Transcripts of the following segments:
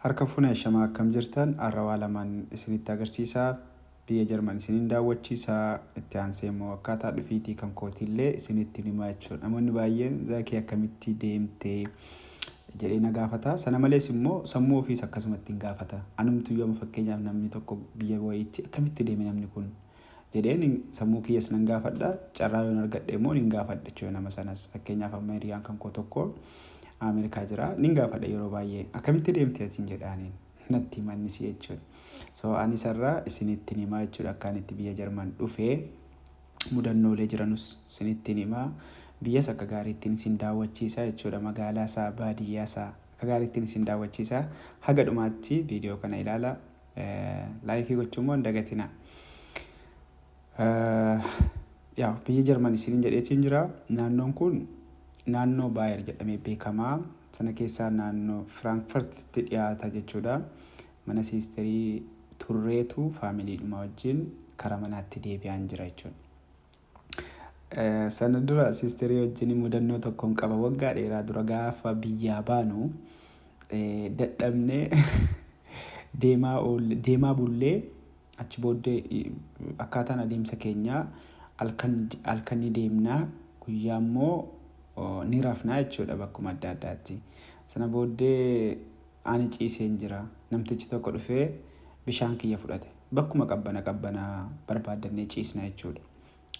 Harka fuunee shamaa akkam jirtan arrawaa lamaan isinitti agarsiisaa biyya Jarman isiniin daawwachiisaa itti aansee immoo akkaataa dhufiitii kan kootiillee isinitti himaa jechuudha. Namoonni baay'een zaakii akkamitti deemtee jedhee na gaafata. Sana malees immoo sammuu ofiis akkasumatti hin gaafata. Anumtu yoo fakkeenyaaf namni tokko biyya wayiitti akkamitti deeme namni kun jedheen sammuu kiyyaas nan gaafadha. Carraa yoon argadhe immoo hin gaafadha jechuudha nama sanas. Fakkeenyaaf amma hiriyaan kan koo tokko Amerikaa jira nin gaafadha yeroo baay'ee akkamitti deemtee atiin jedhaaniin natti mannisi jechuudha. So ani sarraa isinitti himaa jechuudha akkaan itti biyya Jarman dhufee mudannoolee jiranus isinitti himaa biyyas akka gaariittiin isin daawwachiisaa jechuudha. Magaalaa isaa baadiyyaa isaa akka gaariittiin isin daawwachiisaa. Haga dhumaatti viidiyoo kana ilaala. Laayikii gochuu immoo hin dagatina. Biyya Jarman isiniin jedheetiin jira. Naannoon kun naannoo Baayer jedhamee beekamaa. Sana keessaa naannoo Frankfurtitti dhiyaata jechuudha. Mana siisterii turreetu faamiliidhuma wajjin karaa manaatti deebi'aan jira jechuudha. Sana dura siisterii wajjin mudannoo tokkoon qaba. Waggaa dheeraa dura gaafa biyyaa baanu dadhabnee deemaa bullee achi booddee akkaataan adeemsa keenyaa halkan ni deemnaa guyyaa immoo ni rafnaa jechuudha bakkuma adda addaatti. Sana booddee ani ciiseen jira. Namtichi tokko dhufee bishaan kiyya fudhate. Bakkuma qabbana barbaadannee ciisna jechuudha.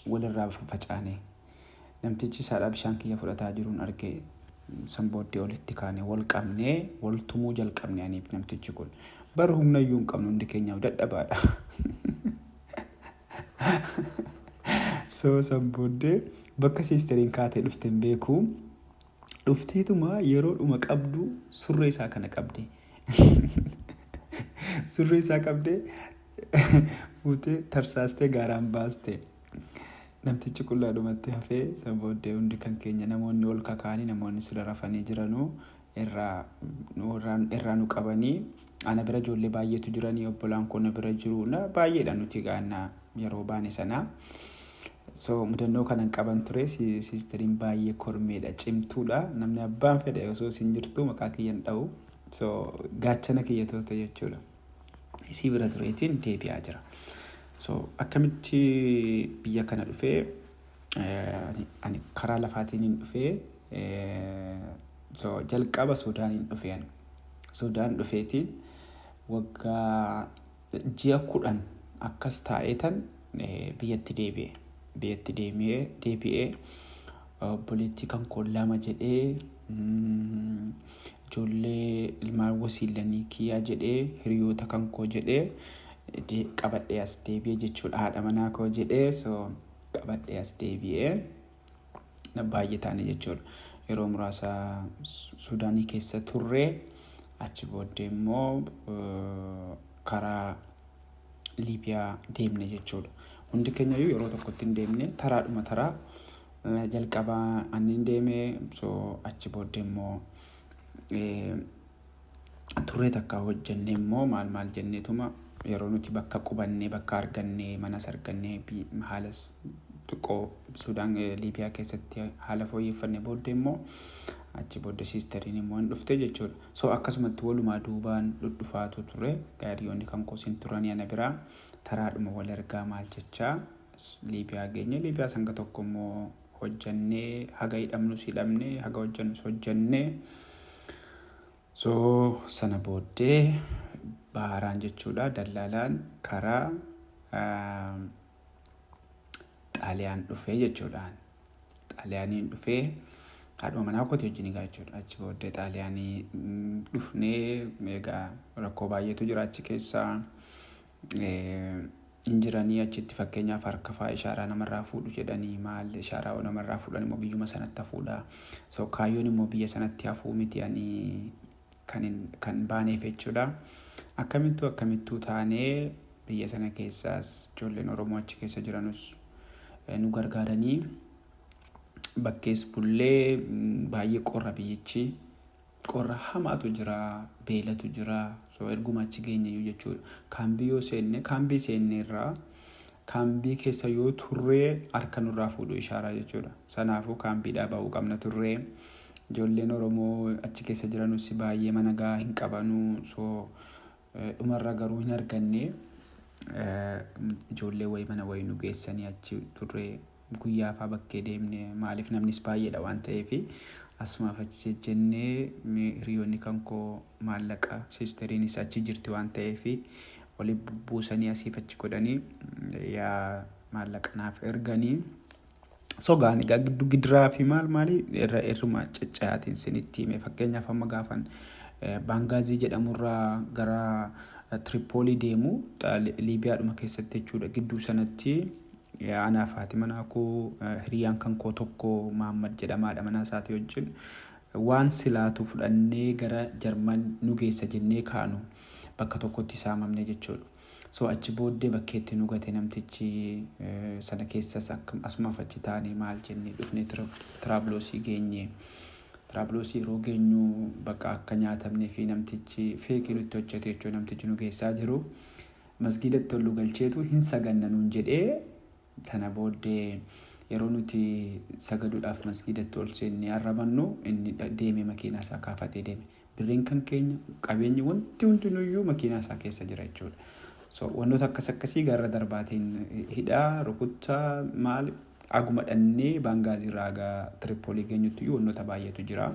Walirraa facaanee. Namtichi saadhaa bishaan kiyya fudhataa jiruun argee san booddee olitti kaanee wal qabnee wal tumuu jalqabne aniif namtichi kun. Bara humnayyuu hin qabnu hundi keenyaaf dadhabaadha. So san booddee bakka siisteriin kaatee dhufteen beeku dhufteetuma yeroo dhuma qabdu surree isaa kana qabde. Surree isaa qabde fuutee tarsaastee gaaraan baaste. Namtichi qullaa dhumatti hafee san booddee hundi kan keenya namoonni ol kakaanii namoonni sila rafanii jiranuu irraa nu qabanii ana bira ijoollee baay'eetu jiranii obbolaan koo na bira jiru na baay'eedha nuti gaannaa yeroo baane sanaa. So mudannoo kanan qaban ture siisteriin baay'ee kormeedha cimtuudha namni abbaan fedhe osoo isin jirtu maqaa kiyyan dha'u. So gaachana kiyya turte jechuudha. Isii bira tureetiin deebi'aa jira. So akkamitti biyya kana dhufee ani karaa lafaatiin hin dhufee so jalqaba Suudaaniin dhufeen. Suudaan dhufeetiin waggaa ji'a 10 akkas taa'eetan biyyatti deebi'e. Biyyatti deebi'ee obboleettii kan koo lama jedhee ijoollee ilmaan wasiilanii kiyyaa jedhee hiriyoota kan koo jedhee qabadhee as deebi'ee jechuudha. Haadha manaa koo jedhee so qabadhee as deebi'ee baay'ee taane jechuudha. Yeroo muraasa Suudaanii keessa turree achi booddee immoo karaa Liibiyaa deemne jechuudha. Hundi keenya yeroo tokkotti hin deemne taraa jalqabaa ani hin deeme so achi booddee immoo turree takka hojjennee immoo maal jenneetuma yeroo nuti bakka qubannee bakka argannee manas argannee haalas xiqqoo Suudaan Liibiyaa keessatti haala fooyyeffannee booddee immoo achi booddee siisteriin immoo hin dhufte jechuudha. So akkasumatti walumaa duubaan dhudhufaatu ture gaariyoonni kan koosin turanii ana biraa taraadhuma wal ergaa maal jechaa Liibiyaa geenye. Liibiyaa sanga tokko immoo hojjannee haga hidhamnus hidhamnee haga hojjannus hojjannee. So sana booddee baharaan jechuudha dallaalaan karaa Xaaliyaan dhufee jechuudhaan. Xaaliyaaniin dhufee haadhuma manaa kooti wajjin egaa jechuudha. Achi booddee Xaaliyaanii dhufnee egaa rakkoo baay'eetu jira achi keessaa. Injiranii achitti fakkeenyaaf harka fa'aa ishaaraa namarraa fuudhu jedhanii maal ishaaraa namarraa fuudhan immoo biyyuma sanatti hafuudha. So kaayyoon immoo biyya sanatti hafuu miti ani kan baaneef jechuudha. Akkamittuu taanee biyya sana keessaas ijoolleen Oromoo achi keessa jiranus nu gargaaranii bakkees bullee baay'ee qorra biyyichi qorra hamaatu jira beelatu jira. So erguma achi geenye jechuudha. Kaambii seenneerraa kaambii keessa yoo turree harka nurraa fuudhu ishaaraa jechuudha. Sanaafuu kaambiidhaa ba'uu qabna turree ijoolleen Oromoo achi keessa jiranus baay'ee mana gaa hin qabanu so dhumarra garuu hin arganne ijoollee wayi mana wayi nu geessanii achi turre guyyaa fa'aa bakkee deemne maaliif namnis baay'eedha waan ta'eef asumaaf achi jennee hiriyoonni kan koo maallaqa siisteriinis achi jirti waan ta'eef walii buusanii asiif achi godhanii yaa maallaqa naaf erganii so gaani gidiraa fi maali irruma caccaatiin sinitti hime fakkeenyaaf amma gaafan Bangaazii jedhamurraa gara Tripoolii deemu Liibiyaadhuma keessatti jechuudha gidduu sanatti anaa Faatimaa koo hiriyaan kan koo tokko Mahammad jedhamaadha mana isaati wajjin waan silaatu fudhannee gara Jarman nu geessa jennee kaanu bakka tokkotti saamamne jechuudha. So achi booddee bakkeetti nu gate namtichi sana keessas asumaaf achi taane maal jennee dhufne Tiraabloosii geenye. Tiraabloosii yeroo geenyu bakka akka nyaatamnee fi namtichi feekii nutti hojjete jechuudha namtichi nu geessaa jiru. Masgiidatti ol galcheetu hin saganna nuun jedhee sana booddee yeroo nuti sagaduudhaaf masgiidatti ol seennee arrabannu inni deeme makiinaa isaa kaafatee deeme. Birriin kan keenya qabeenyi wanti hundinuyyuu makiinaa isaa keessa jira jechuudha. So wantoota akkasii garra darbaatiin hidhaa rukuttaa maal aguma dhannee Baangaaziirraa gaa Tripoolii geenyutti wantoota baay'eetu jira.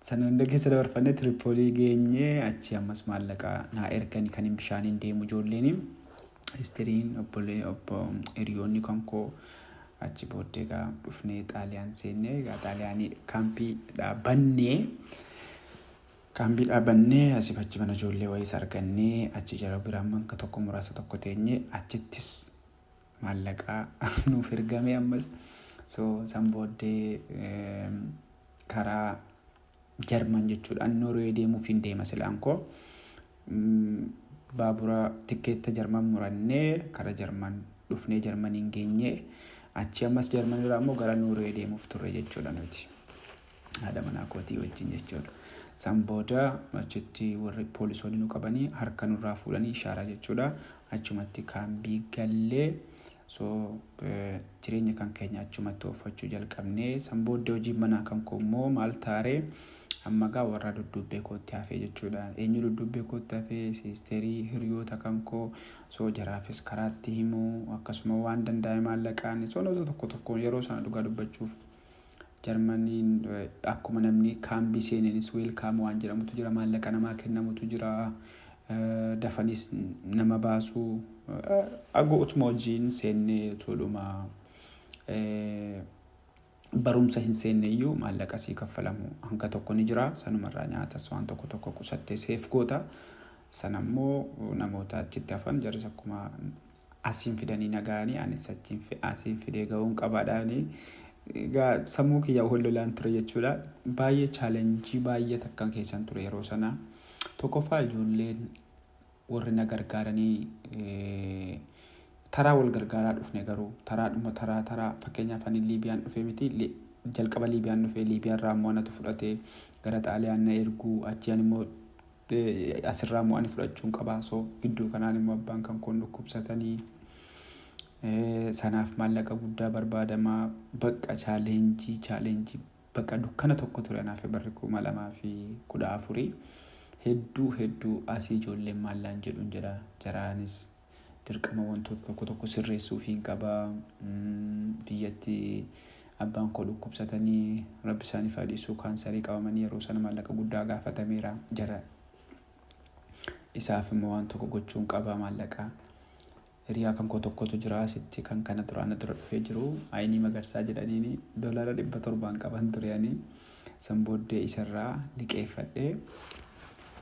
Sana hunda keessa dabarfannee Tripoolii geenye achi ammas maallaqa naa erganii kan hin bishaaniin deemu ijoolleen histiriin obbo hiriyoonni kan koo achi booddee gaa dhufnee Xaaliyaan seennee gaa Xaaliyaanii kaampii dhaabannee asiif achi mana ijoollee wayiis argannee achi jala biraan manka tokko muraasa tokko teenye achittis maallaqaa nuuf ergame ammas so san booddee karaa Jarman jechuudhaan Noorwee deemuuf hin deema silaan koo baabura tikeetta Jarman murannee karaa Jarman dhufnee Jarmaniin geenye achi ammas Jarman irraa immoo gara Noorwee deemuuf turre jechuudha nuti haadha manaa kootii wajjin jechuudha. San booda achitti warri poolisoonni nu qabanii harka nurraa fuudhanii ishaaraa jechuudha. Achumatti kaambii gallee so jireenya kan keenya achumatti oofachuu jalqabnee san booddee hojii manaa kan koo immoo maal taaree amma gaa warra duddubbee kootti hafee jechuudha. Eenyu duddubbee kootti hafee siisterii hiriyoota kan koo so jaraafis karaatti himuu akkasuma waan danda'e maallaqaan so tokko yeroo sana dhugaa dubbachuuf Jarmaniin akkuma namni kaambii seeneenis weelkaam waan jedhamutu jira maallaqa namaa kennamutu jira dafanis nama baasuu agootuma hojiin seennee toluma barumsa hin seenneeyyuu maallaqa sii kaffalamu hanga tokko ni jira sanumarraa nyaatas waan tokko qusattee seef goota sanammoo namoota achitti hafan jarris akkuma asiin fidanii nagaanii anis asiin fidee ga'uun qabaadhaanii sammuu kiyyaa wal lolaan ture jechuudha. Baay'ee chaalenjii baay'ee takka keessan ture yeroo sana. Tokkoffaa ijoolleen warri na gargaaranii taraa wal gargaaraa dhufne garuu taraa fakkeenyaaf ani Liibiyaan dhufee miti jalqaba Liibiyaan dhufee Liibiyaarraa immoo anatu fudhatee gara Xaaliyaan na erguu achi ani immoo asirraa immoo ani fudhachuun qabaa so gidduu kanaan immoo abbaan kan koon dhukkubsatanii sanaaf maallaqa guddaa barbaadamaa bakka chaalenjii bakka dukkana tokko ture anaaf barri 2014 hedduu asii ijoolleen maallaan jedhuun jedha jaraanis dirqama wantoota tokko sirreessuuf hin qabaa biyyatti abbaan koo dhukkubsatanii rabbi isaaniif dhiisuu kaansarii qabamanii yeroo sana maallaqa guddaa gaafatameera jara isaaf immoo waan tokko gochuun qabaa maallaqa hiriyaa kan koo tokkotu jira asitti kan kana duraan dura dhufee jiru aynii magarsaa jedhaniini $700 qaban tureyanii san booddee isarraa liqeeffadhee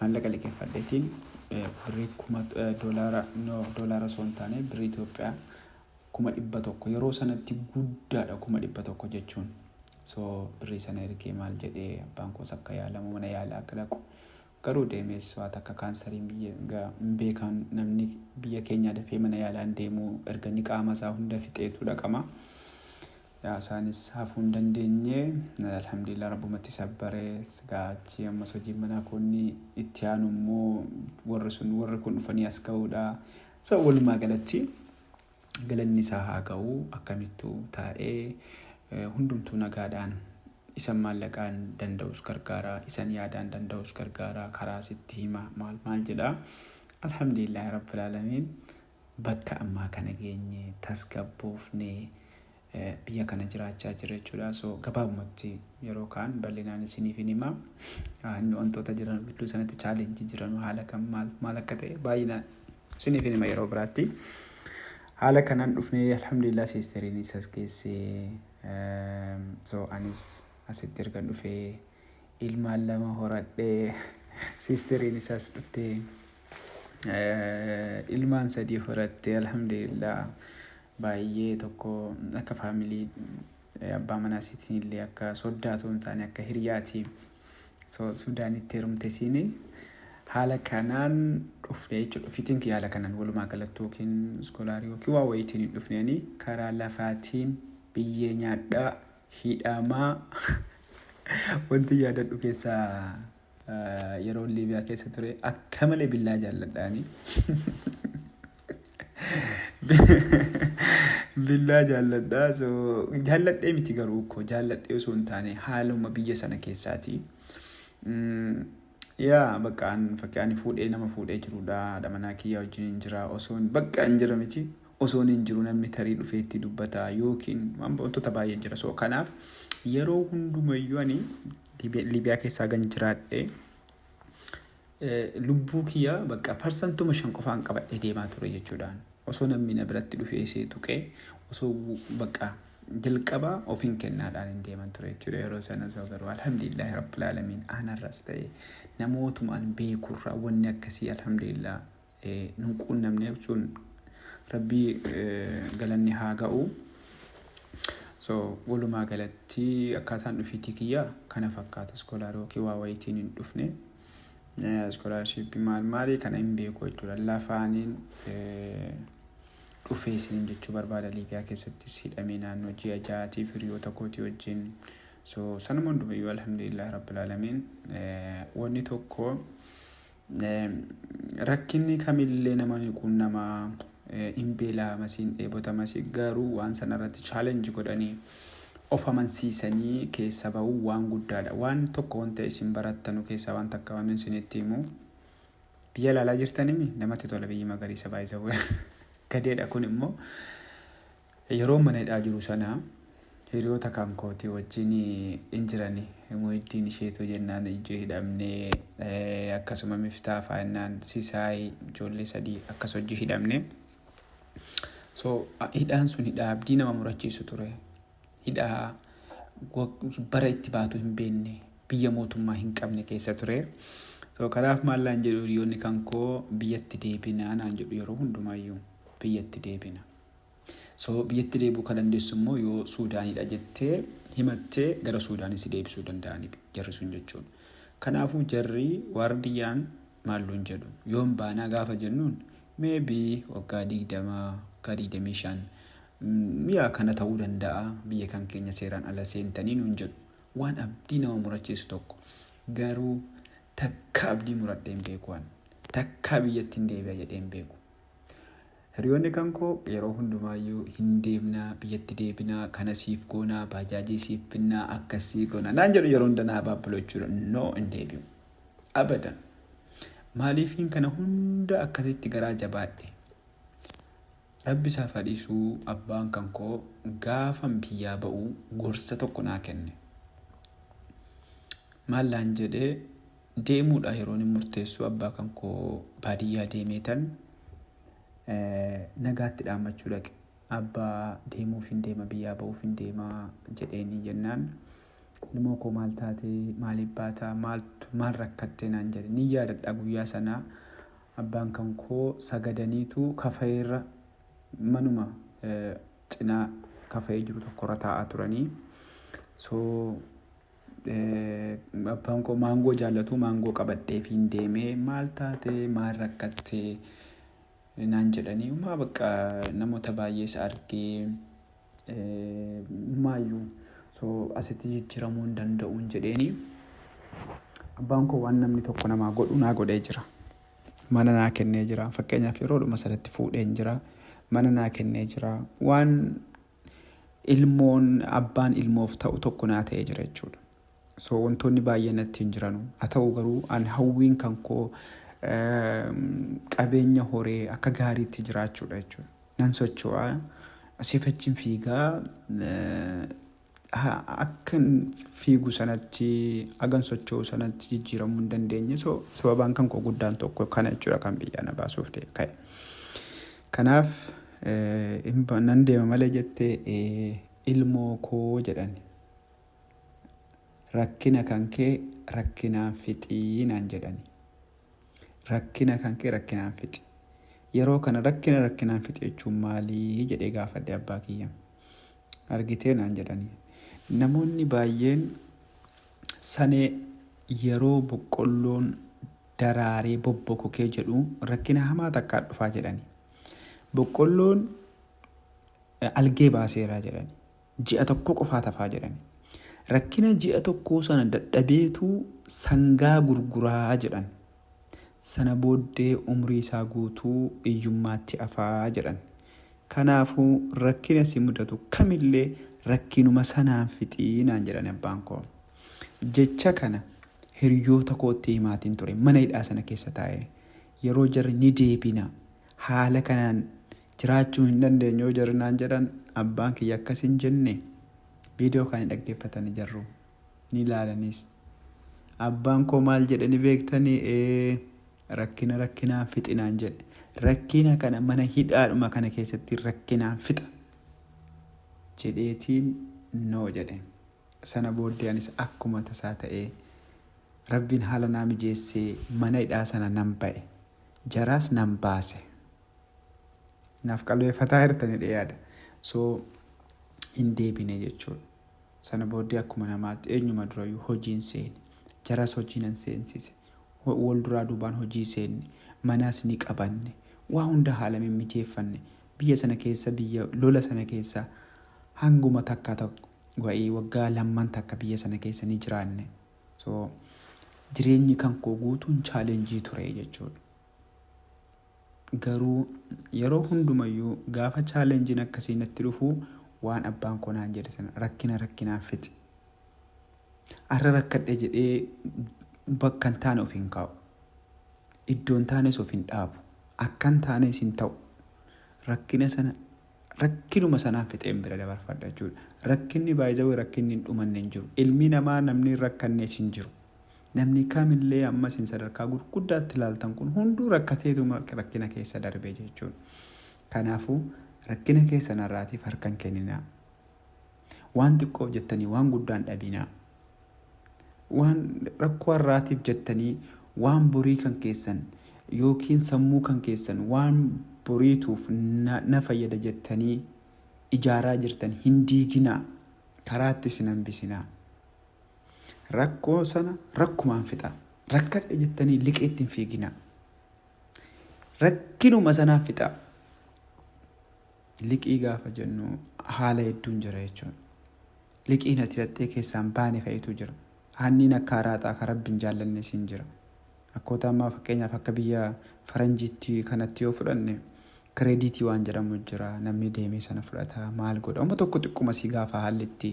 maallaqa liqeeffadheetiin birrii $100 son taane birrii Itoophiyaa 100 yeroo sanatti guddaadha 100 jechuun so birrii sana ergee maal jedhee abbaan koos akka yaalamu mana yaalaa akka dhaqu garuu deemees waan akka kaansariin biyya beekan namni biyya keenya dafee mana yaalaan deemu erganii qaama isaa hunda fixeetu dhaqama. Yaa isaanis hafuu hin dandeenye alhamdulillah rabbumatti sabbaree gaachi ammas hojii manaa koonni itti aanu immoo warri kun dhufanii as ga'uudha. So walumaa galatti galanni isaa haa ga'u akkamittuu taa'ee hundumtuu nagaadhaan isan maallaqaan danda'us gargaara, isan yaadaan danda'us gargaara, karaa sitti hima maal jedha. Alhamdulillah rabbil alamin bakka ammaa kana geenye tasgabboofnee biyya kana jiraachaa jira jechuudha. So gabaabumatti yeroo kaan bal'inaan isiniif hima. Wantoota jiran gidduu sanatti challenge jiran haala kan maal akka ta'e baay'inaan isiniif hima yeroo biraatti. Haala kanaan dhufnee alhamdulillah sisteriin isas keessee so anis asitti erga dhufee ilmaan 2 horadhee sisteriin isas dhuftee ilmaan 3 horattee alhamdulillah baay'ee tokko akka faamilii abbaa manaa isiitiin illee akka soddaatuun isaanii akka hiriyaati. So Suudaanitti heerumte siini haala kanaan dhufnee jechuudha. Fiitiin haala kanaan walumaa galatti yookiin iskoolaarii yookiin waa wayiitiin dhufneeni karaa lafaatiin biyyee nyaadhaa hidhamaa wanti yaadadhu keessaa yeroo Liibiyaa keessa ture akka malee billaa jaalladhaani. Billaa jaalladhaa. So jaalladhee miti garuu ko jaalladhee osoo hin taane haaluma biyya sana keessaati. Yaa bakka fakkaani fuudhee nama fuudhee jirudha. Dhamanaa kiyyaa wajjin hin jira osoo bakka hin jira miti. Osoo hin jiru namni tarii dhufee itti dubbata yookiin wantoota baay'een jira. So kanaaf yeroo hundumayyuu ani Liibiyaa keessaa gan jiraadhee lubbuu kiyyaa bakka persentuma 5 qofaan qabadhee deemaa ture jechuudha. Osoo namni na biratti dhufee see tuqee osoo bakka jalqaba ofiin kennaadhaan hin deeman ture jechuudha. Yeroo sana soo garuu alhamdulillah rabbil alamin anarras ta'e namootumaan beekurraa wanni akkasii alhamdulillah nuquun namni jechuun rabbii galanni haa ga'u. So walumaa galatti akkaataan dhufiitii kiyyaa kana fakkaata. Iskoolaarii yookiin waa wayiitiin hin dhufne. Iskoolaarshiippii maali kana hin beeku jechuudha. Lafaaniin dhufee isiniin jechuu barbaada. Liibiyaa keessattis hidhamee naannoo ji'a 6 hiriyoota kootii wajjin. So sanuma hundumayyuu alhamdulillah rabbil alamin wanni tokko rakkinni kamillee nama quunnamaa hin beelaa masiin dheebota masii garuu waan sanarratti challenge godhanii of amansiisanii keessa ba'uu waan guddaadha. Waan tokko wanta isin barattanu keessa waan takka waan isinitti himu biyya ilaalaa jirtanimi namatti tola biyyi magariisa baay'isa gadeedha. Kun immoo yeroo mana hidhaa jiru sana hiriyoota kan kootii wajjin hin jirani. Muhiddiin isheetu jennaan ijoo hidhamne akkasuma Miftaa faayinaan Sisaay ijoollee 3 akkas hojii hidhamne. So hidhaan sun hidhaa abdii nama murachiisu ture. Hidhaa bara itti baatu hin beekne biyya mootummaa hin qabne keessa ture. So kanaaf maallaan jedhu hiriyoonni kan koo biyyatti deebinaa naan jedhu yeroo hundumaayyuu biyyatti deebina. So biyyatti deebuu kan dandeessu immoo yoo Suudaanidha jettee himattee gara Suudaanis deebisuu danda'ani jarri sun jechuudha. Kanaafuu jarri waardiyyaan maalluun jedhu yoon baanaa gaafa jennuun maybe waggaa 20 waggaa 25 mi'a kana ta'uu danda'a biyya kan keenya seeraan ala seentanii nuun jedhu. Waan abdii nama murachiisu tokko garuu takka abdii muradhee hin beeku waan takka biyyatti hin deebi'a jedhee hin beeku. Hiriyoonni kan koo yeroo hundumaayyuu hin deemnaa biyyatti deebinaa kana siif goonaa baajaajii siif binnaa akkasii goonaa naan jedhu yeroo hunda naa baabbaloo jechuudha. No hin deebi'u abadan. Maaliifiin kana hunda akkasitti garaa jabaadhe rabbi isaaf hadhiisuu abbaan kan koo gaafan biyyaa ba'uu gorsa tokko naa kenne. Maallaan jedhee deemuudha yeroon hin murteessu abbaa kan koo baadiyyaa deemeetan nagaatti dhaammachuu dhaqe. Abbaa deemuuf hin deema biyyaa ba'uuf hin deema jedheeni jennaan ilmoo koo maal taate maaliif baataa maal rakkattee naan jedhe. Ni yaadadha guyyaa sanaa abbaan kan koo sagadaniitu kafeerra manuma cinaa kafee jiru tokkorra taa'aa turanii. So abbaan koo maangoo jaallatu maangoo qabadhee fi hin deemee maal taate maal rakkattee naan jedhanii maa bakka namoota baay'ees argee maayyuu so asitti jijjiiramuu hin danda'uun jedheeni abbaan koo waan namni tokko namaa godhu naa godhee jira. Mana naa kennee jira. Fakkeenyaaf yeroodhuma sanatti fuudheen jira. Mana naa kennee jira. Waan ilmoon abbaan ilmoof ta'u tokko naa ta'ee jira jechuudha. So wantoonni baay'ee natti hin jiranu. Haa ta'u garuu an hawwiin kan koo qabeenya horee akka gaariitti jiraachuudha jechuudha. Nan socho'aa asii fachiin fiigaa akkan fiigu sanatti agan socho'u sanatti jijjiiramuu hin dandeenye. So sababaan kan koo guddaan tokko kana jechuudha kan biyya na baasuuf ka'e. Kanaaf nan deema malee jettee ilmoo koo jedhani. Rakkina kan kee rakkinaan fixii naan jedhani. Rakkina kan kee rakkinaan fixi. Yeroo kana rakkinaan fixi jechuun maalii jedhee gaafadhe abbaa kiyya. Argitee naan jedhani. Namoonni baay'een sanee yeroo boqqolloon daraaree bobbokokee jedhu rakkina hamaa takkaa dhufaa jedhani. Boqqolloon algee baaseeraa jedhani. Ji'a tokko qofaa tafaa jedhani. Rakkina ji'a tokkoo sana dadhabeetu sangaa gurguraa jedhan. Sana booddee umrii isaa guutuu iyyummaatti afaa jedhan. Kanaafuu rakkina si mudatu kamillee rakkinuma sanaan fixii naan jedhan abbaan koo. Jecha kana hiriyoota kootti himaatiin ture mana hidhaa sana keessa taa'ee yeroo jarri ni deebina haala kanaan jiraachuu hin dandeenye yoo jarri naan jedhan abbaan kiyya akkas hin jenne viidiyoo kan dhaggeeffatanii jarru ni ilaalanis. Abbaan koo maal jedhani beektanii rakkinaan fixinaan jedhe. Rakkina kana mana hidhaadhuma kana keessatti rakkinaan fixa jedheetiin noo jedhe. Sana booddee anis akkuma tasaa ta'ee rabbiin haala naa mijeessee mana hidhaa sana nan ba'e. Jaraas nan baase. Naaf qalbeeffataa hirtanii dhiyaadha. So hin deebine jechuudha. Sana booddee akkuma namaatti eenyuma durayyuu hojiin seeni. Jaras hojii nan seensise. Wal duraa duubaan hojii seenne. Manas ni qabanne. Waa hunda haala mijeeffanne. Biyya sana keessa lola sana keessa hanguma takka waggaa lamman takka biyya sana keessa ni jiraanne. So jireenyi kan koo guutuun chaalenjii ture jechuudha. Garuu yeroo hundumayyuu gaafa chaalenjiin akkasii natti dhufu waan abbaan koo naan jedhe sana rakkinaan fixi. Arra rakkadhe jedhee bakka hin taane of hin kaa'u. Iddoon taanes of hin dhaabu. Akkan taanes hin ta'u. Rakkinuma sanaan fixeen bira dabarfadha jechuudha. Rakkinni baay'ee rakkinni hin dhumanne hin jiru. Ilmi namaa namni rakkannees hin jiru. Namni kamillee ammas hin sadarkaa gurguddaatti ilaaltan kun hunduu rakkateetuma rakkina keessa darbee jechuudha. Kanaafuu rakkina keessa narraatiif harkan kenninaa. Waan xiqqoof jettanii waan guddaan dhabinaa. Waan rakkoo har'aatiif jettanii waan borii kan keessan yookiin sammuu kan keessan waan boriituuf na fayyada jettanii ijaaraa jirtan hin diiginaa. Karaatti sin hambisinaa. Rakkoo sana rakkumaan fixa. Rakkadhe jettanii liqeetti hin fiiginaa. Rakkinuma sanaan fixa. Liqii gaafa jennu haala hedduun jira jechuudha. Liqiin ati hidhattee keessaan baane fa'itu jira. Hanniin akka haraaxaa kan rabbiin jaallanne siin jira. Akkoota ammaa fakkeenyaaf akka biyya faranjiitti kanatti yoo fudhanne kireeditii waan jedhamu jira. Namni deemee sana fudhata maal godha. Amma tokko xiqquma si gaafa haalli itti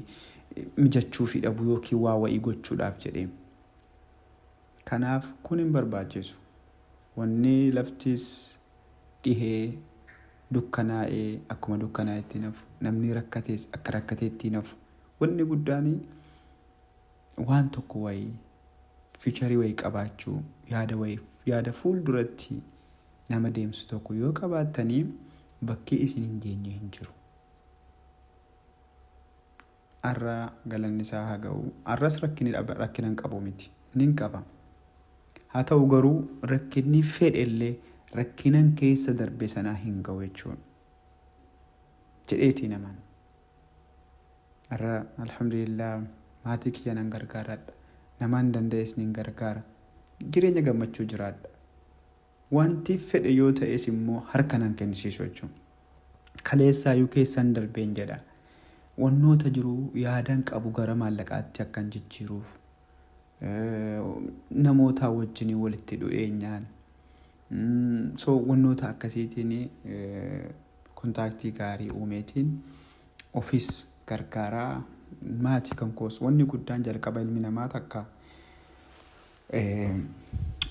mijachuu fi dhabu yookiin waa wa'ii gochuudhaaf jedhee. Kanaaf kun hin barbaachisu. Wanni laftis dhihee dukkanaa'ee akkuma dukkanaa'etti nafu. Namni rakkatees akka rakkateetti nafu. Wanni guddaan waan tokko wayii fiicharii wayii qabaachuu yaada fuulduratti nama deemsu tokko yoo qabaattanii bakkee isin hin geenye hin jiru. Arra galanni isaa haa ga'u. Arras rakkinan qabu miti. Nin qaba. Haa ta'u garuu rakkinni fedhellee rakkinan keessa darbe sanaa hin ga'u jechuudha. Jedheetii namaan. Arra alhamdulillah maatii kiyya nan gargaaradha. Namaan danda'es nin gargaara. Jireenya gammachuu jiraadha. Wanti fedhe yoo ta'es immoo harka nan kennisiisu jechuudha. Kaleessaayyuu keessan darbeen jedha. Wannoota jiru yaadan qabu gara maallaqaatti akkan jijjiiruuf. Namoota wajjin walitti dhufeenyaan. So wannoota akkasiitiin kontaaktii gaarii uumeetiin ofis gargaaraa maatii kan koos wanni guddaan jalqaba ilmi namaa takka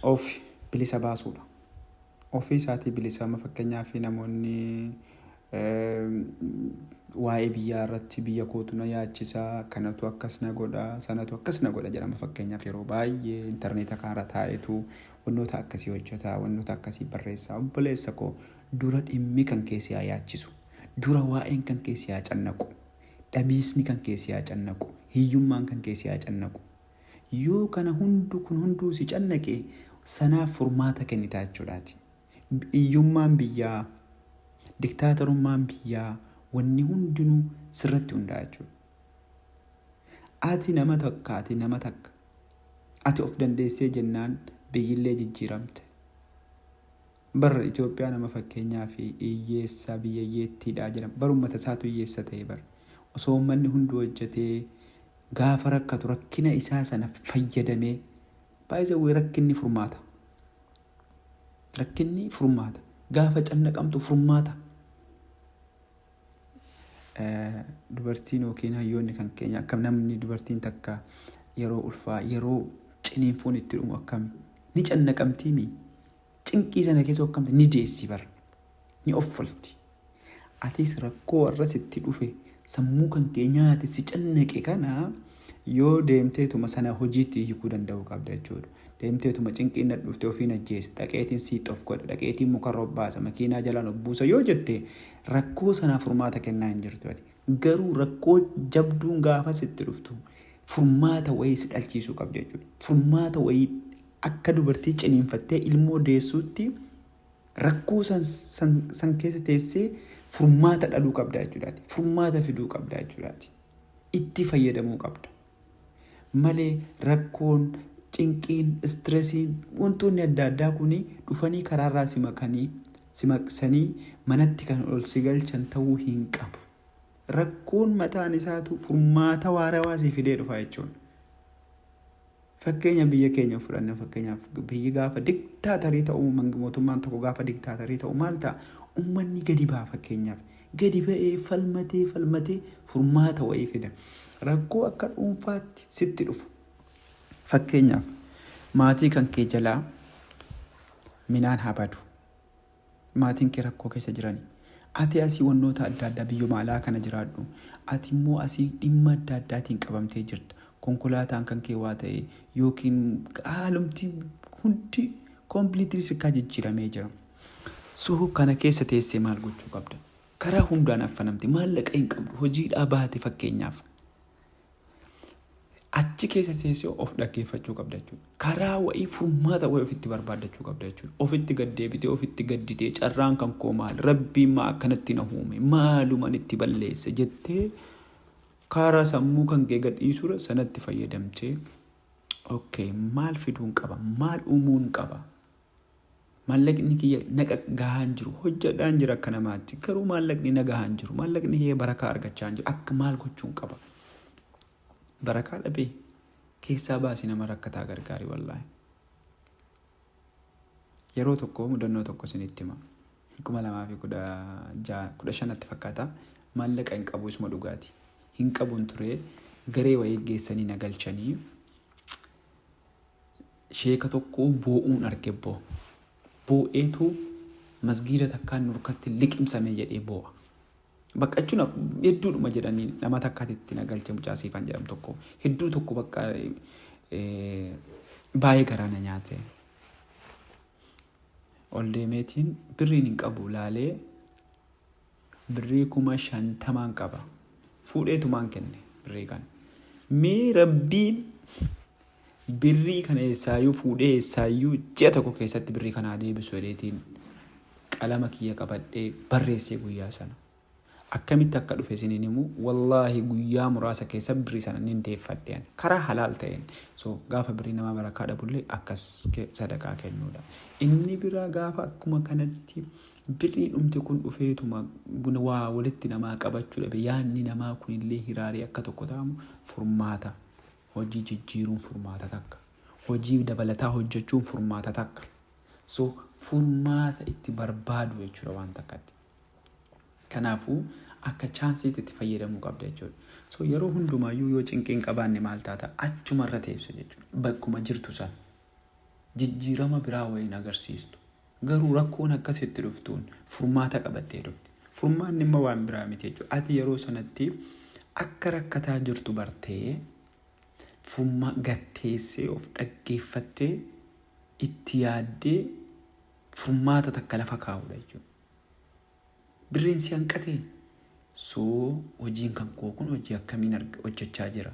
of bilisa baasuudha. Ofii isaatii bilisa fakkeenyaaf namoonni waa'ee biyyaa irratti biyya kootu na yaachisaa kanatu akkas na godha sanatu akkas na godha jedhama. Fakkeenyaaf yeroo baay'ee intarneeta kaara taa'etu wantoota akkasii hojjeta wantoota akkasii barreessaa. Obboleessa koo dura dhimmi kan keessi haa yaachisu, dura waa'een kan keessi haa cannaqu, dhabiisni kan keessi haa cannaqu, hiyyummaan kan keessi haa cannaqu. Yoo kana kun hunduu si cannaqe sanaaf furmaata kennitaa jechuudhaati. Hiyyummaan biyyaa, diktaatorummaan biyyaa wanni hundinuu sirratti hundaa'a jechuudha. Ati nama takka ati of dandeessee jennaan biyyillee jijjiiramte. Barra Itoophiyaa nama fakkeenyaa fi hiyyeessa biyya hiyyeettiidhaa jedhama. Bar uummata isaatu hiyyeessa ta'e bara. Osoo uummanni hundi hojjetee gaafa rakkatu rakkina isaa sana fayyadamee baay'ee rakkinni furmaata. Rakkinni furmaata. Gaafa cannaqamtu furmaata. Dubartiin yookiin hayyoonni kan keenya akkam namni dubartiin takka yeroo ulfaa yeroo ciniinfuun itti dhumu akkami ni cannaqamtii mi cinqii sana keessa akkamti ni deessi bara ni offalti. Atis rakkoo warra sitti dhufe sammuu kan keenyaati si cannaqe kana yoo deemteetuma sana hojiitti hiikuu danda'u qabda jechuudha. Deemteetuma cinqiin na dhufte ofiin ajjeesa dhaqeetiin siit of godha dhaqeetiin mukarra obbaasa makiinaa jalaan obbuusa yoo jette rakkoo sanaa furmaata kennaa hin jirtu. Garuu rakkoo jabduun gaafa sitti dhuftu furmaata wayii si dhalchiisuu qabda jechuudha. Furmaata wayii akka dubartii ciniinfattee ilmoo deessuutti rakkoo san keessa teessee furmaata dhaluu qabda jechuudha. Furmaata fiduu qabda jechuudha. Itti fayyadamuu qabda. Malee rakkoon cinqiin istresiin wantoonni adda addaa kuni dhufanii karaarraa simaqsanii manatti kan ol si galchan ta'uu hin qabu. Rakkoon mataan isaatu furmaata waarawaa si fidee dhufa jechuudha. Fakkeenya biyya keenya fudhanna fakkeenyaaf biyyi gaafa diktaatarii ta'uu mootummaan tokko gaafa diktaatarii ta'uu maal ta'a? Uummanni gadi ba'a fakkeenyaaf. Gadi ba'ee falmatee furmaata wayii fida. Rakkoo akka dhuunfaatti sitti dhufu. Fakkeenyaaf maatii kan kee jalaa minaan haa badu. Maatiin kee rakkoo keessa jirani. Ati asii wantoota adda addaa biyyuma alaa kana jiraadhu. Ati immoo asii dhimma adda addaatiin qabamtee jirta. Konkolaataan kan kee waa ta'e yookiin haalumti hundi kompiiliitii sikkaa jijjiiramee jira. So kana keessa teessee maal gochuu qabda? Karaa hundaan affanamte maallaqa hin qabdu hojiidhaa baate fakkeenyaaf. Achi keessa teessee of dhaggeeffachuu qabda jechuudha. Karaa wayii furmaata wayii ofitti barbaaddachuu qabda jechuudha. Ofitti gaddeebitee ofitti gadditee carraan kan koo maal rabbiin maa akkanatti na uume maalumaan itti balleesse jettee karaa sammuu kan kee gadhiisura sanatti fayyadamtee okay maal fiduun qaba maal uumuun qaba maallaqni kiyya naqa gahaan jiru hojjedhaan jira akka namaatti garuu maallaqni na gahaan jiru maallaqni kiyya barakaa argachaa jiru akka maal gochuun qaba. Barakaa dhabee keessaa baasii nama rakkataa gargaari wallaahi. Yeroo tokko mudannoo tokko isinitti hima. 2015 fakkaata maallaqa hin qabu isuma dhugaati. Hin qabuun ture garee wayii geessanii na galchanii sheeka tokko boo'uun arge boo'eetu masgiida takkaan nurkatti liqimsamee jedhee boo'a. Bakka jechuun hedduudhuma jedhanii nama takkaatti na galche mucaasiifan jedhamu tokko hedduu tokko bakka baay'ee garaa na nyaate. Ol deemeetiin birriin hin qabu laalee birrii 50,000 qaba. Fuudheetumaan kenne birrii kana. Mee rabbiin birrii kana eessaayyuu fuudhee eessaayyuu ji'a tokko keessatti birrii kanaa deebisu jedheetiin qalama kiyya qabadhee barreessee guyyaa sana. Akkamitti akka dhufe isiniin himu wallaahi guyyaa muraasa keessa birrii sana nin deeffadheen karaa halaal ta'een so gaafa birrii nama barakaa dhabullee akkas sadaqaa kennuudha. Inni biraa gaafa akkuma kanatti birrii dhumti kun dhufeetuma waa walitti namaa qabachuu dhabe yaanni namaa kunillee hiraarii akka tokko ta'amu furmaata hojii jijjiiruun furmaata takka hojii dabalataa hojjechuun furmaata takka so furmaata itti barbaadu jechuudha waan takkatti. Kanaafuu akka chaansiitti itti fayyadamuu qabda jechuudha. So yeroo hundumaayyuu yoo cinqeen qabaanne maal taata achumarra teessu jechuudha. Bakkuma jirtu sana jijjiirama biraa wayiin agarsiistu. Garuu rakkoon akkasitti dhuftuun furmaata qabattee dhufti. Furmaanni immoo waan biraa miti jechuudha. Ati yeroo sanatti akka rakkataa jirtu bartee gatteessee of dhaggeeffattee itti yaaddee furmaata takka lafa kaa'udha jechuudha. Birriin si hanqatee soo hojiin kan koo kun hojii akkamiin hojjechaa jira?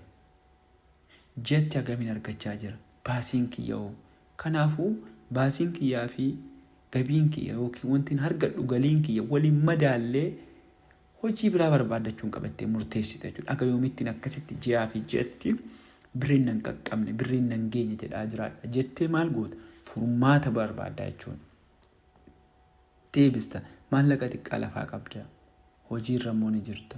Jetti akkamiin argachaa jira? Baasiin kiyya'oo. Kanaafuu baasiin kiyyaa fi gabiin kiyya yookiin wanti argadhu galiin kiyya waliin madaallee hojii biraa barbaadachuun qabattee murteessite jechuudha. Akka yoomittiin akkasitti ji'aa fi ji'atti birriin nan qaqqabne, birriin nan geenye jedhaa jiraadha jettee maal goota? Furmaata barbaaddaa jechuudha. Deebista maallaqa xiqqaa lafaa qabda. Hojiirra immoo ni jirta.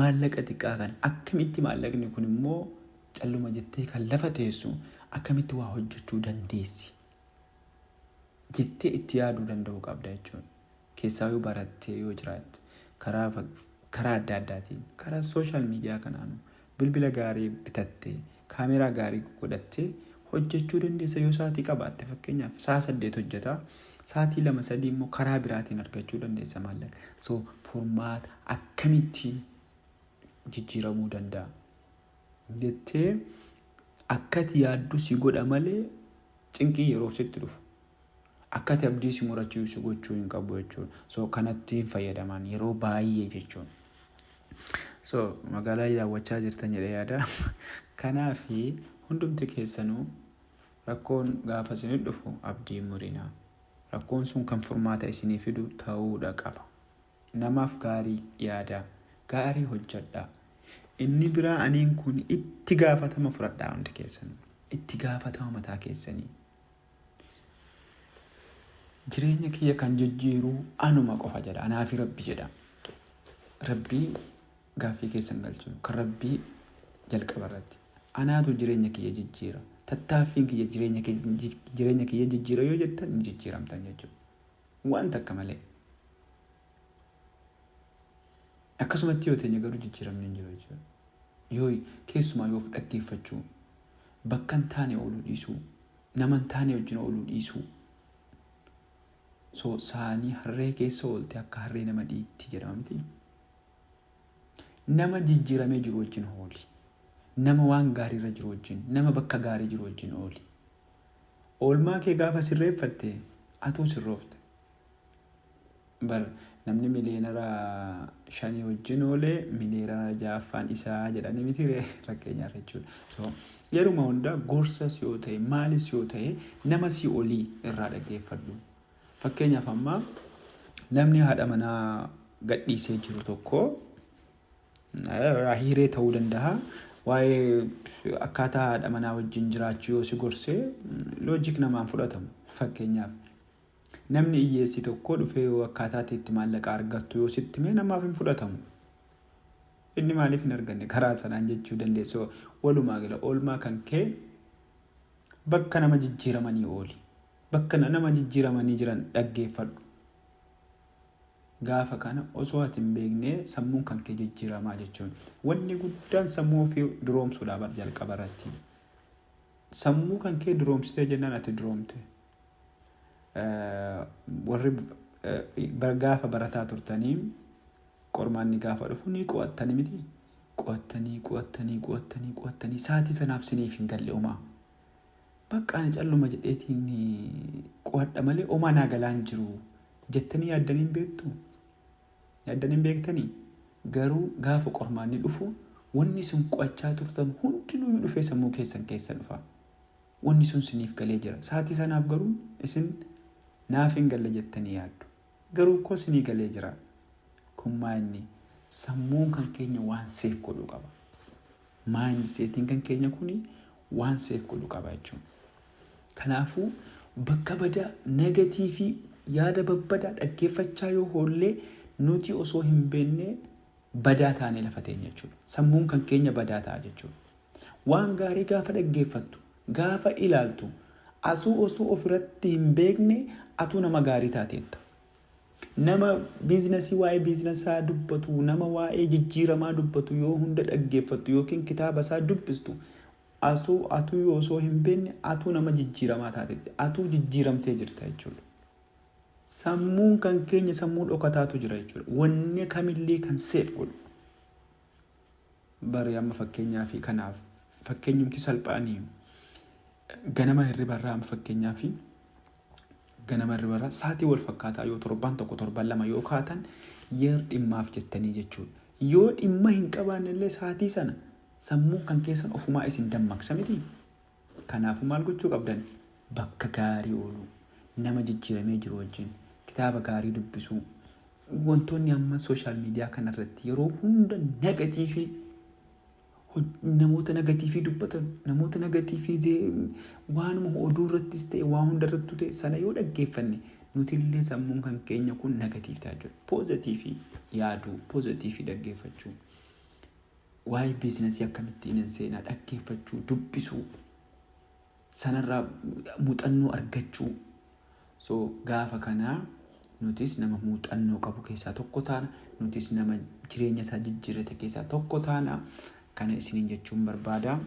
Maallaqa xiqqaa kana akkamitti maallaqni kun immoo calluma jettee kan lafa teessu akkamitti waa hojjechuu dandeessi jettee itti yaaduu danda'uu qabda jechuudha. Keessaa yoo barattee yoo jiraatte karaa adda addaatiin karaa sooshaal miidiyaa kanaan bilbila gaarii bitattee kaameraa gaarii godhattee hojjechuu dandeessa yoo sa'aatii qabaatte fakkeenyaaf sa'a 8 hojjetaa sa'aatii 2-3 immoo karaa biraatiin argachuu dandeessa maallaqa. So furmaata akkamittiin jijjiiramuu danda'a jettee akkati yaaddu si godha malee cinqii yeroo sitti dhufu akkati abdii si murachiisu gochuu hin qabu jechuudha. So kanatti fayyadaman yeroo baay'ee jechuudha. So magaalaa daawwachaa jirtan jedhee yaada. Kanaafi hundumti keessanuu rakkoon gaafa isinii dhufu abdii murinaa. Rakkoon sun kan furmaata isinii fidu ta'uudha qaba. Namaaf gaarii yaada, gaarii hojjedhaa. Inni biraa aniin kun itti gaafatama fudhadhaa hundi keessanuu. Itti gaafatama mataa keessanii. Jireenya kiyya kan jijjiiruu anuma qofa jedha. Anaafi Rabbi jedha. Rabbii gaaffii keessan galchuun kan Rabbii jalqaba irratti. Anaatu jireenya kiyya jijjiira. Tattaaffiin kiyya jireenya kiyya jijjiira yoo jettan ni jijjiiramtan jechuudha. Waan takka malee. Akkasumatti yoo ta'e garuu jijjiiramni hin jiru jechuudha. Yoo keessumaa yoo of dhaggeeffachuu bakka hin taane ooluu dhiisuu nama hin taane wajjin ooluu dhiisuu. So saanii harree keessa oolte akka harree nama dhiitti jedhama miti. Nama jijjiiramee jiru wajjin ooli. Nama waan gaarii irra jiru wajjin, nama bakka gaarii jiru wajjin ooli. Oolmaa kee gaafa sirreeffatte atuu sirroofte. Namni miliyoonara 5 wajjin oolee miliyoonara 6 isaa jedhanii miti rakkeenyaaf jechuudha. So yeruma hundaa gorsas yoo ta'e maalis yoo ta'e nama si olii irraa dhaggeeffadhu. Fakkeenyaaf amma namni haadha manaa gadhiisee jiru tokko hiree ta'uu danda'a. Waa'ee akkaataa haadha manaa wajjin jiraachuu yoo si gorsee loojik namaan fudhatamu. Fakkeenyaaf namni hiyyeessi tokko dhufee yoo akkaataa itti maallaqa argattu yoo sitti mee namaaf hin fudhatamu. Inni maaliif hin arganne karaa sanaan jechuu dandeessu. Walumaa gala oolmaa kan kee bakka nama jijjiiramanii ooli. Bakka nama jijjiiramanii jiran dhaggeeffadhu. Gaafa kana osoo ati hin beekne sammuun kan kee jijjiiramaa jechuun. Wanni guddaan sammuu ofii duroomsuudhaaf jalqaba irratti. Sammuu kan kee duroomsitee jennaan ati duroomte. Warri gaafa barataa turtanii qormaanni gaafa dhufu ni qo'attanii miti. Qo'attanii sa'aatii sanaaf siniif hin galle homaa. Bakka ani calluma jedheetiin qo'adha malee homaa naa galaan jiru jettanii yaaddanii hin beektu. Yaaddanii hin beektanii garuu gaafa qormaanni dhufu wanni sun qo'achaa turtan hundinuu dhufee sammuu keessan keessa dhufa. Wanni sun siniif galee jira. Sa'aatii sanaaf garuu isin naaf hin galle jettanii yaaddu. Garuu koo sinii galee jira. Kun maanni sammuun kan keenya waan seef godhu qaba. Maanni seetiin kan keenya kuni waan seef godhu qaba jechuudha. Kanaafuu bakka badaa negatiivii yaada babbadaa dhaggeeffachaa yoo oollee nuti osoo hin beekne badaa taanee lafa teenya jechuudha. Sammuun kan keenya badaa ta'a jechuudha. Waan gaarii gaafa dhaggeeffattu, gaafa ilaaltu, asuu osoo ofirratti hin beekne atuu nama gaarii taateetta. Nama biizinasii waa'ee biizinasaa dubbatu, nama waa'ee jijjiiramaa dubbatu yoo hunda dhaggeeffattu yookiin kitaaba isaa dubbistu atuu yoo osoo hin beekne atuu nama jijjiiramaa taate, atuu jijjiiramtee jirta jechuudha. Sammuun kan keenya sammuu dhokataatu jira jechuudha. Wanni kamillee kan seef godhu. Bari amma fakkeenyaa fi kanaaf fakkeenyumti salphaanii ganama hirribarraa amma fakkeenyaa fi ganama hirribarraa sa'aatii wal fakkaataa yoo torban tokko torban lama yoo kaatan yeroo dhimmaaf jettanii jechuudha. Yoo dhimma hin qabaanne illee sa'aatii sana sammuu kan keessan ofumaa isin dammaqsa miti. Kanaafuu maal gochuu qabdan? Bakka gaarii ooluu, nama jijjiiramee jiru wajjin kitaaba gaarii dubbisuu. Wantoonni amma sooshaal miidiyaa kanarratti yeroo hunda negatiivii namoota negatiivii dubbatan, namoota negatiivii waanuma oduu irrattis ta'e waan hunda irratti ta'e sana yoo dhaggeeffanne nuti illee sammuun kan keenya kun negatiif ta'a jechuudha. Poozitiivii yaaduu, poozitiivii dhaggeeffachuu, waa'ee biizinasii akkamittiin seenaa dhaggeeffachuu, dubbisuu, sanarraa muuxannoo argachuu. So gaafa kanaa nutis nama muuxannoo qabu keessaa tokko taana, nutis nama jireenya isaa jijjiirrate keessaa tokko taana. Kana isiniin jechuun barbaada.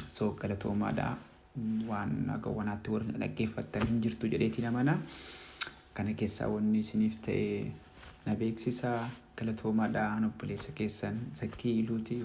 So galatoomaadha. Waan wanaatti warra dhaggeeffattan hin jirtu jedheetiin amana. Kana keessaa wanni isiniif ta'e na beeksisa. Galatoomaadha. Obboleessa keessan Zakkii Iluuti.